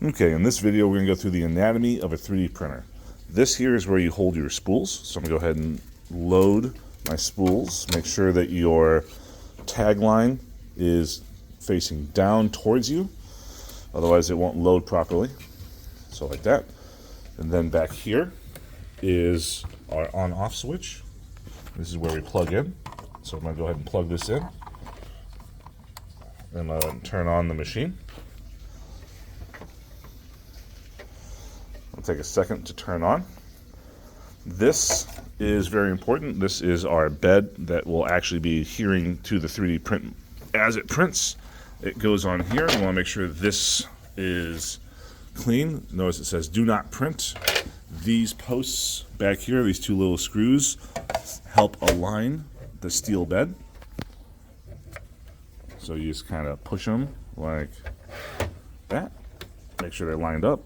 Okay, in this video we're going to go through the anatomy of a 3D printer. This here is where you hold your spools. So I'm going to go ahead and load my spools. Make sure that your tag line is facing down towards you. Otherwise it won't load properly. So like that. And then back here is our on-off switch. This is where we plug in. So I'm going to go ahead and plug this in. And turn on the machine. It'll take a second to turn on. This is very important. This is our bed that will actually be adhering to the 3D print as it prints. It goes on here. We want to make sure this is clean. Notice it says do not print. These posts back here, these two little screws, help align the steel bed. So you just kind of push them like that. Make sure they're lined up.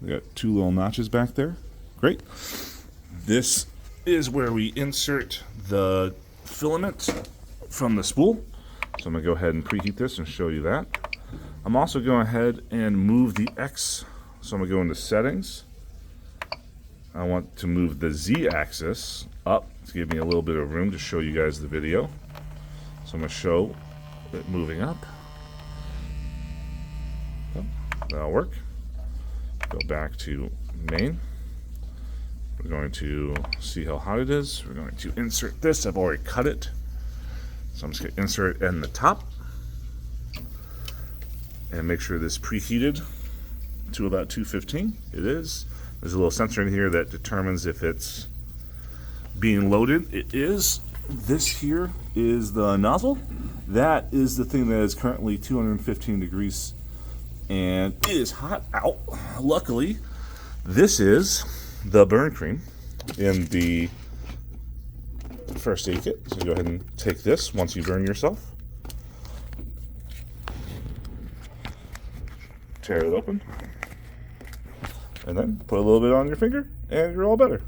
We got two little notches back there. Great. This is where we insert the filament from the spool. So I'm going to go ahead and preheat this and show you that. I'm also going ahead and move the X. So I'm going to go into settings. I want to move the Z axis up to give me a little bit of room to show you guys the video. So I'm going to show it moving up. That'll work. Go back to main. We're going to see how hot it is. We're going to insert this. I've already cut it. So I'm just going to insert it in the top. And make sure this preheated to about 215. It is. There's a little sensor in here that determines if it's being loaded. It is. This here is the nozzle. That is the thing that is currently 215 degrees and it is hot out. Luckily, this is the burn cream in the first aid kit. So go ahead and take this once you burn yourself. Tear it open. And then put a little bit on your finger and you're all better.